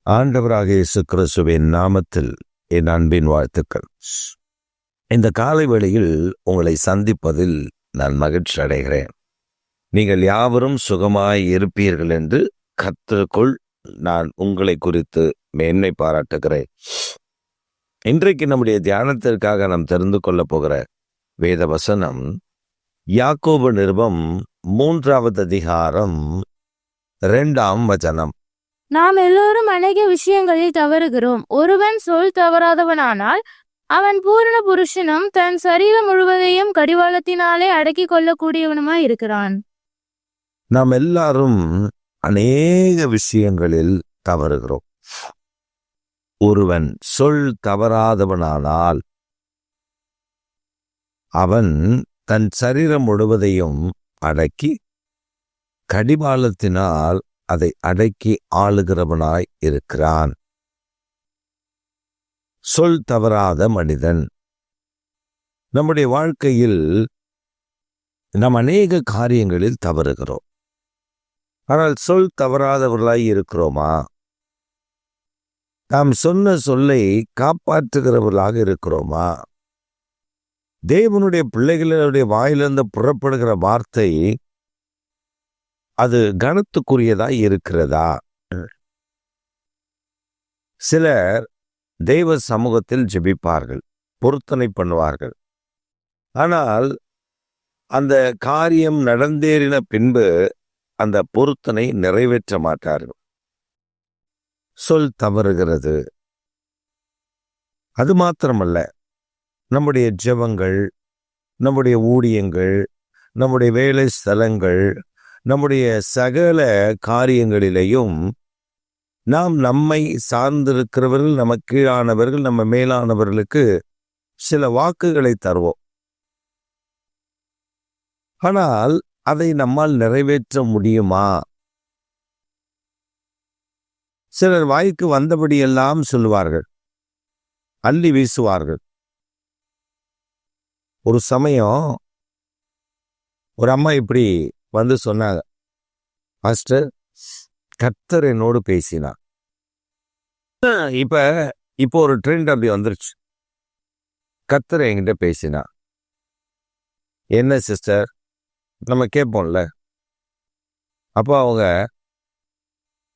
ஆண்டவராக இயேசு கிறிஸ்துவின் நாமத்தில் என் அன்பின் வாழ்த்துக்கள். இந்த காலை வேளையில் உங்களை சந்திப்பதில் நான் மகிழ்ச்சி அடைகிறேன். நீங்கள் யாவரும் சுகமாய் இருப்பீர்கள் என்று கர்த்தருக்குள் நான் உங்களை குறித்து மேன்மை பாராட்டுகிறேன். இன்றைக்கு நம்முடைய தியானத்திற்காக நாம் தெரிந்து கொள்ளப் போகிற வேத வசனம் யாக்கோபு நிருபம் 3வது அதிகாரம் 2ஆம் வசனம். நாம் எல்லோரும் அநேக விஷயங்களில் தவறுகிறோம். ஒருவன் சொல் தவறாதவனானால் அவன் பூரண புருஷனும் தன் சரீரம் முழுவதையும் கடிவாளத்தினாலே அடக்கி கொள்ளக்கூடியவனுமாய் இருக்கிறான். நாம் எல்லாரும் அநேக விஷயங்களில் தவறுகிறோம். ஒருவன் சொல் தவறாதவனானால் அவன் தன் சரீரம் முழுவதையும் அடக்கி கடிவாளத்தினால் அதை அடக்கி ஆளுகிறவனாய் இருக்கிறான். சொல் தவறாத மனிதன். நம்முடைய வாழ்க்கையில் நாம் அநேக காரியங்களில் தவறுகிறோம். ஆனால் சொல் தவறாதவர்களாய் இருக்கிறோமா? நாம் சொன்ன சொல்லை காப்பாற்றுகிறவர்களாக இருக்கிறோமா? தேவனுடைய பிள்ளைகளுடைய வாயிலிருந்து புறப்படுகிற வார்த்தை அது கனத்துக்குரியதாய் இருக்கிறதா? சிலர் தெய்வ சமூகத்தில் ஜெபிப்பார்கள், பொருத்தனை பண்ணுவார்கள். ஆனால் அந்த காரியம் நடந்தேறின பின்பு அந்த பொருத்தனை நிறைவேற்ற மாட்டார்கள். சொல் தவறுகிறது. அது மாத்திரமல்ல, நம்முடைய ஜெபங்கள், நம்முடைய ஊழியங்கள், நம்முடைய வேலை ஸ்தலங்கள், நம்முடைய சகல காரியங்களிலேயும் நாம் நம்மை சார்ந்திருக்கிறவர்கள், நம்ம கீழானவர்கள், நம்ம மேலானவர்களுக்கு சில வாக்குகளை தருவோம். ஆனால் அதை நம்மால் நிறைவேற்ற முடியுமா? சிலர் வாய்க்கு வந்தபடியெல்லாம் சொல்லுவார்கள், அள்ளி வீசுவார்கள். ஒரு சமயம் ஒரு அம்மா இப்படி வந்து சொன்னாங்க, மாஸ்டர், கர்த்தர் என்னோடு பேசினார். இப்போ ஒரு ட்ரெண்ட் அப்படி வந்துருச்சு, கர்த்தர் என்கிட்ட பேசினா. என்ன சிஸ்டர் நம்ம கேட்போம்ல. அப்போ அவங்க,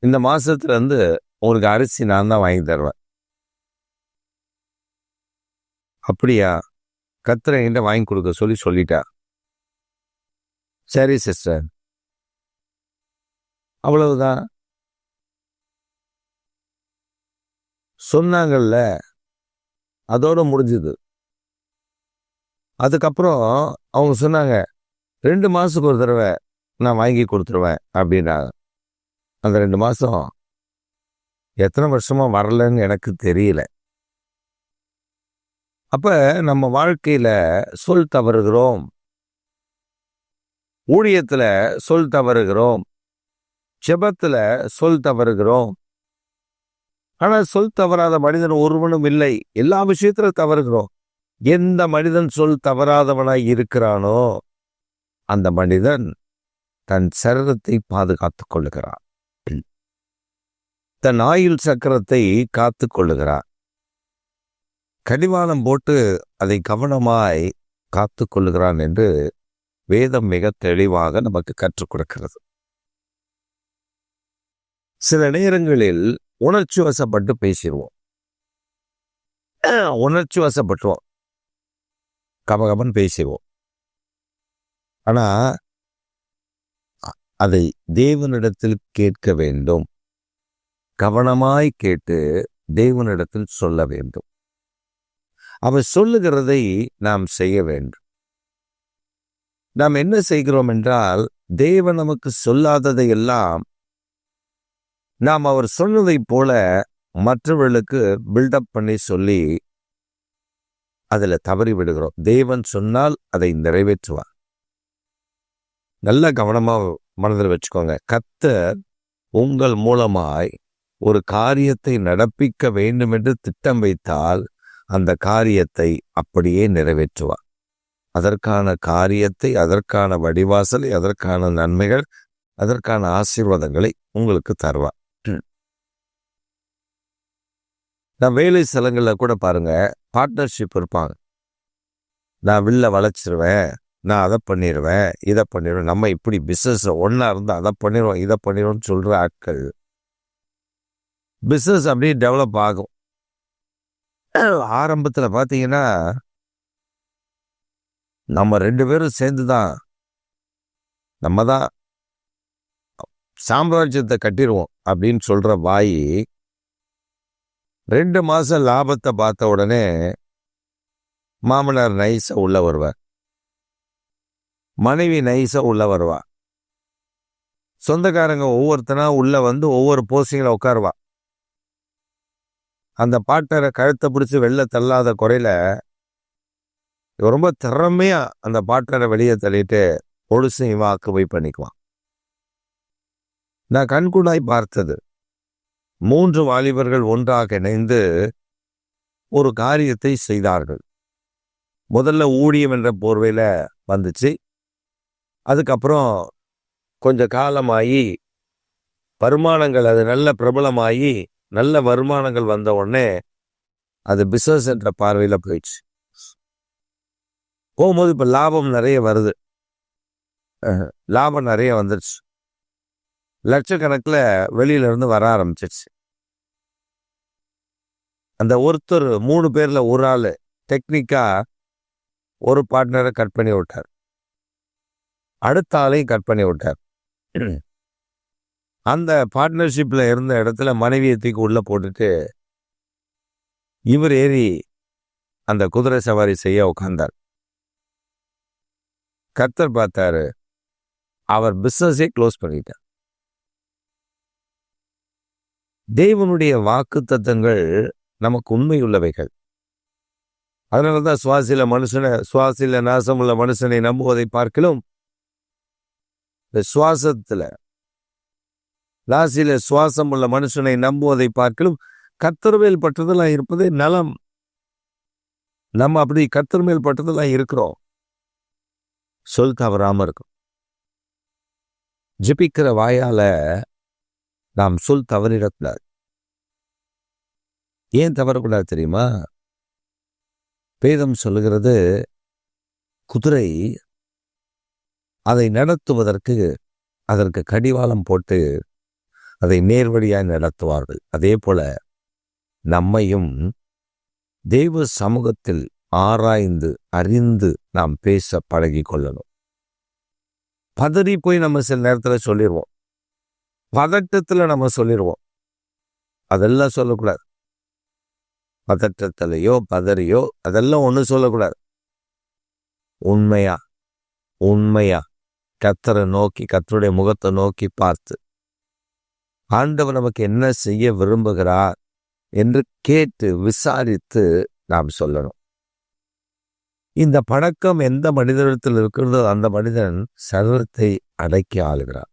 இந்த மாசத்துல இருந்து உங்களுக்கு அரிசி நான் தான் வாங்கி தருவேன். அப்படியா? கர்த்தர் என்கிட்ட வாங்கி கொடுக்க சொல்லிட்டா. சரி சிஸ்டர், அவ்வளவுதான் சொன்னாங்கல்ல, அதோட முடிஞ்சுது. அதுக்கப்புறம் அவங்க சொன்னாங்க, 2 மாசத்துக்கு ஒரு தடவை நான் வாங்கி கொடுத்துருவேன் அப்படின்னாங்க. அந்த 2 மாசம் எத்தனை வருஷமா வரலன்னு எனக்கு தெரியல. அப்ப நம்ம வாழ்க்கையில சொல் தவறுகிறோம், ஊழியத்துல சொல் தவறுகிறோம், ஜெபத்துல சொல் தவறுகிறோம். ஆனால் சொல் தவறாத மனிதன் ஒருவனும் இல்லை. எல்லா விஷயத்துல தவறுகிறோம். எந்த மனிதன் சொல் தவறாதவனாய் இருக்கிறானோ அந்த மனிதன் தன் சரீரத்தை பாதுகாத்துக் கொள்ளுகிறான், தன் ஆயுள் சக்கரத்தை காத்து கொள்ளுகிறான். கடிவாளம் போட்டு அதை கவனமாய் காத்து கொள்ளுகிறான் என்று வேதம் மிக தெளிவாக நமக்கு கற்றுக் கொடுக்கிறது. சில நேரங்களில் உணர்ச்சி வசப்பட்டு பேசிடுவோம், உணர்ச்சி வசப்பட்டுவோம், கபகபன் பேசிடுவோம். ஆனா அதை தேவனிடத்தில் கேட்க வேண்டும், கவனமாய் கேட்டு தேவனிடத்தில் சொல்ல வேண்டும். அவர் சொல்லுகிறதை நாம் செய்ய வேண்டும். நாம் என்ன செய்கிறோம் என்றால், தேவன் நமக்கு சொல்லாததை எல்லாம் நாம் அவர் சொன்னதை போல மற்றவர்களுக்கு பில்டப் பண்ணி சொல்லி அதுல தவறி விடுகிறோம். தேவன் சொன்னால் அதை நிறைவேற்றுவார். நல்ல கவனமா மனதில் வச்சுக்கோங்க. கர்த்தர் உங்கள் மூலமாய் ஒரு காரியத்தை நடப்பிக்க வேண்டும் என்று திட்டம் வைத்தால் அந்த காரியத்தை அப்படியே நிறைவேற்றுவார். அதற்கான காரியத்தை, அதற்கான வடிவாசலை, அதற்கான நன்மைகள், அதற்கான ஆசீர்வாதங்களை உங்களுக்கு தருவார். நான் வேலை ஸ்தலங்களில் கூட பாருங்க, பார்ட்னர்ஷிப் இருப்பாங்க. நான் வில்ல வளைச்சிருவேன், நான் அதை பண்ணிடுவேன், இதை பண்ணிடுவேன், நம்ம இப்படி பிஸ்னஸ் ஒன்றா இருந்து அதை பண்ணிடுவோம், இதை பண்ணிடுவோம்னு சொல்கிற ஆட்கள் பிஸ்னஸ் அப்படியே டெவலப் ஆகும். ஆரம்பத்தில் பார்த்தீங்கன்னா நம்ம 2 பேரும் சேர்ந்து தான் நம்ம தான் சாம்ராஜ்யத்தை கட்டிடுவோம் அப்படின்னு சொல்கிற வாய் 2 மாதம் லாபத்தை பார்த்த உடனே மாமனார் நைஸாக உள்ள வருவார், மனைவி நைஸாக உள்ள வருவா, சொந்தக்காரங்க ஒவ்வொருத்தனா உள்ள வந்து ஒவ்வொரு போஸ்டிங்கில் உட்காருவா. அந்த பார்ட்னரை கழுத்தை பிடிச்சி வெளில தள்ளாத குறையில ரொம்ப திறமையா அந்த பார்ட்னரை வெளியே தள்ளிட்டு பொழுசு இவன் ஆக்குபை பண்ணிக்குவான். நான் கண்கூடாய் பார்த்தது 3 வாலிபர்கள் ஒன்றாக இணைந்து ஒரு காரியத்தை செய்தார்கள். முதல்ல ஊழியம் என்ற போர்வையில வந்துச்சு. அதுக்கப்புறம் கொஞ்ச காலமாகி வருமானங்கள் அது நல்ல பிரபலமாகி நல்ல வருமானங்கள் வந்த உடனே அது பிஸ்னஸ் என்ற பார்வையில போயிடுச்சு. போகும்போது இப்போ லாபம் நிறைய வருது, லாபம் நிறைய வந்துடுச்சு, லட்சக்கணக்கில் வெளியில இருந்து வர ஆரம்பிச்சிருச்சு. அந்த ஒருத்தர் 3 பேர்ல ஒரு ஆள் டெக்னிக்கா ஒரு பார்ட்னரை கட் பண்ணி விட்டார், அடுத்த ஆளையும் கட் பண்ணி விட்டார். அந்த பார்ட்னர்ஷிப்ல இருந்த இடத்துல மனைவியை தூக்கி உள்ள போட்டுட்டு இவர் ஏறி அந்த குதிரை சவாரி செய்ய உட்கார்ந்தார். கர்த்தர் பார்த்தாரு, அவர் பிசினஸே க்ளோஸ் பண்ணிட்டார். தேவனுடைய வாக்கு தத்தங்கள் நமக்கு உண்மை உள்ளவைகள். அதனாலதான் சுவாசில நாசமுள்ள மனுஷனை நம்புவதை பார்க்கலும் இந்த சுவாசத்துல ராசியில சுவாசம் உள்ள மனுஷனை நம்புவதை பார்க்கலும் கர்த்தர் மேல் பட்டதெல்லாம் இருப்பதே நலம். நம்ம அப்படி கர்த்தர் மேல் பட்டதெல்லாம் இருக்கிறோம். சொல் தவறாம இருக்கும். ஜெபிக்கிற வாயால நாம் சொல் தவறிடக்கூடாது. ஏன் தவறக்கூடாது தெரியுமா? வேதம் சொல்லுகிறது, குதிரை அதை நடத்துவதற்கு அதற்கு கடிவாளம் போட்டு அதை நேர்வழியாய் நடத்துவார்கள். அதே போல நம்மையும் தெய்வ சமூகத்தில் ஆராய்ந்து அறிந்து நாம் பேச பழகி கொள்ளணும். பதறி போய் நம்ம சில நேரத்தில் சொல்லிடுவோம், பதட்டத்தில் நம்ம சொல்லிடுவோம். அதெல்லாம் சொல்லக்கூடாது. பதட்டத்திலையோ பதறியோ அதெல்லாம் ஒன்றும் சொல்லக்கூடாது. உண்மையா கர்த்தரை நோக்கி, கர்த்தருடைய முகத்தை நோக்கி பார்த்து ஆண்டவர் நமக்கு என்ன செய்ய விரும்புகிறார் என்று கேட்டு விசாரித்து நாம் சொல்லணும். இந்த பழக்கம் எந்த மனிதனிடத்தில் இருக்கிறதோ அந்த மனிதன் சரீரத்தை அடக்கி ஆளுகிறார்,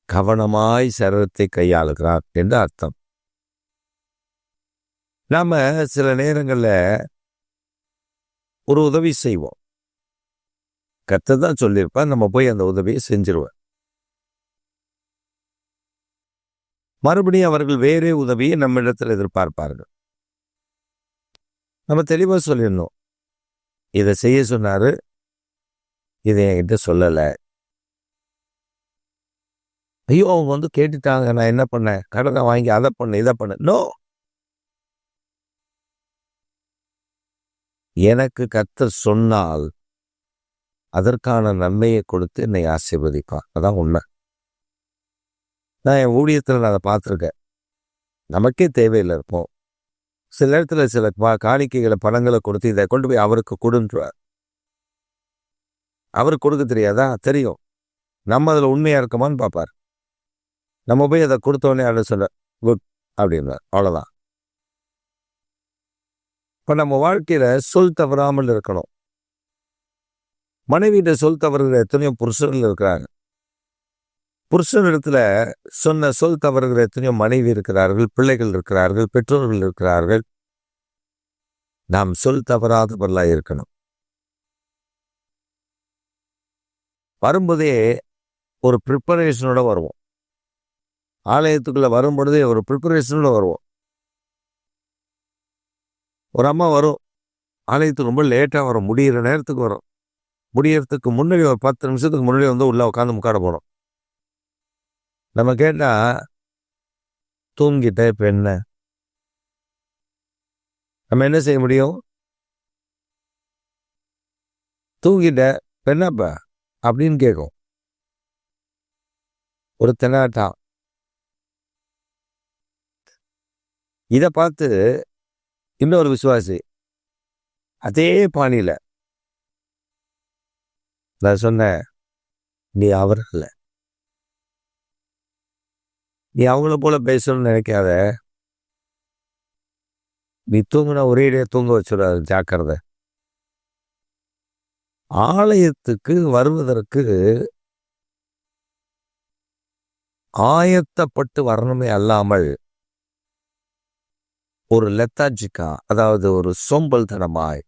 கவனமாய் சரீரத்தை கையாளுகிறார் என்று அர்த்தம். நாம சில நேரங்கள்ல ஒரு உதவி செய்வோம், கர்த்தர் தான் சொல்லியிருப்பார், நம்ம போய் அந்த உதவியை செஞ்சிருவோம். மறுபடியும் அவர்கள் வேறே உதவியை நம்மிடத்தில் எதிர்பார்ப்பார்கள். நம்ம தெளிவா சொல்லிடணும், இதை செய்ய சொன்னாரு, இதை என்கிட்ட சொல்லலை. ஐயோ அவங்க வந்து கேட்டுட்டாங்க, நான் என்ன பண்ணேன், கடனை வாங்கி அதை பண்ண இதை பண்ண. நோ, எனக்கு கர்த்தர் சொன்னால் அதற்கான நன்மையை கொடுத்து என்னை ஆசீர்வதிப்பான். அதான் உண்மை. நான் என் ஊழியத்தில் நான் அதை பார்த்துருக்கேன். நமக்கே தேவையில்லை இருப்போம். சில நேரத்தில் சில காணிக்கைகளை பணங்களை கொடுத்து இதை கொண்டு போய் அவருக்கு கொடுன்றார். அவருக்கு கொடுக்க தெரியாதா? தெரியும். நம்ம அதில் உண்மையாக இருக்கமான்னு பார்ப்பார். நம்ம போய் அதை கொடுத்தோடனே அதை சொல்ல குட் அப்படின்றார், அவ்வளோதான். இப்போ நம்ம வாழ்க்கையில் சொல் தவறாமல் இருக்கணும். மனைவியிட்ட சொல் தவறுகிற எத்தனையோ புருஷர்கள் இருக்கிறாங்க. புருஷனிடத்துல சொன்ன சொல் தவறுகிற எத்தனையோ மனைவி இருக்கிறார்கள், பிள்ளைகள் இருக்கிறார்கள், பெற்றோர்கள் இருக்கிறார்கள். நாம் சொல் தவறாதவர்களாக இருக்கணும். வரும்போதே ஒரு ப்ரிப்பரேஷனோட வருவோம். ஆலயத்துக்குள்ள வரும்பொழுதே ஒரு ப்ரிப்பரேஷனோட வருவோம். ஒரு அம்மா வரும், ஆலயத்துக்கு ரொம்ப லேட்டாக வரும், முடியிற நேரத்துக்கு வரும். முடியறதுக்கு முன்னாடி ஒரு 10 நிமிஷத்துக்கு முன்னாடி வந்து உள்ளே உட்காந்து முக்காட போகிறோம். நம்ம கேட்டால் தூங்கிட்ட இப்போ என்ன, நம்ம என்ன செய்ய முடியும்? தூங்கிட்ட இப்போ என்னப்பா அப்படின்னு கேட்கும். ஒரு தெனாட்டா. இதை பார்த்து இன்னொரு விசுவாசி அதே பாணியில் நான் சொன்னேன், நீ அவர் இல்லை, நீ அவங்கள போல பேசணும்னு நினைக்காத, நீ தூங்கினா ஒரேடியாக தூங்க வச்சுடாது, ஜாக்கிரதை. ஆலயத்துக்கு வருவதற்கு ஆயத்தப்பட்டு வரணுமே அல்லாமல் ஒரு லெத்தாஜிக்கா, அதாவது ஒரு சோம்பல் தனமாய்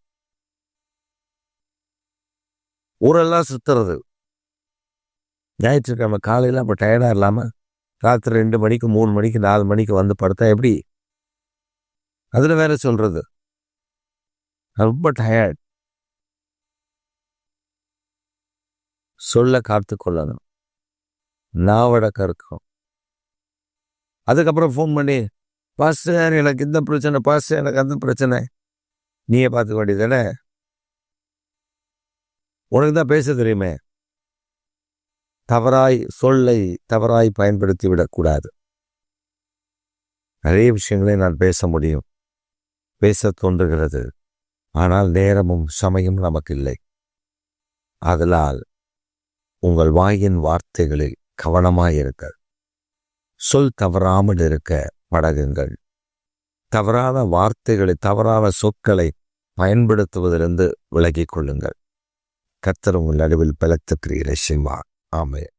ஊரெல்லாம் சுத்துறது. ஞாயிற்றுக்கிழமை காலையில் அப்போ டயர்டாக இல்லாமல் ராத்திரி 2 மணிக்கு 3 மணிக்கு 4 மணிக்கு வந்து படுத்தா எப்படி? அதில் வேற சொல்றது ரொம்ப டயர்ட். சொல்ல காத்து கொள்ளணும், நாவடக்கம் இருக்கும். அதுக்கப்புறம் ஃபோன் பண்ணி, பாஸ்டர் எனக்கு இந்த பிரச்சனை, பாஸ்டர் எனக்கு அந்த பிரச்சனை, நீயே பார்த்துக்க வேண்டியதானே, உனக்கு தான் பேச தெரியுமே. சொல்லை தவறாய் பயன்படுத்தி விடக்கூடாது. நிறைய விஷயங்களை நான் பேச முடியும், பேச தோன்றுகிறது, ஆனால் நேரமும் சமயம் நமக்கு இல்லை. ஆதலால் உங்கள் வாயின் வார்த்தைகளில் கவனமாயிருக்க, சொல் தவறாமல் இருக்க பழகுங்கள். தவறான வார்த்தைகளை, தவறான சொற்களை பயன்படுத்துவதிலிருந்து விலகிக் கொள்ளுங்கள். கர்த்தர் உங்கள் நடுவில் பலத்த கிரியைகளை செய்வார். ஆமென்.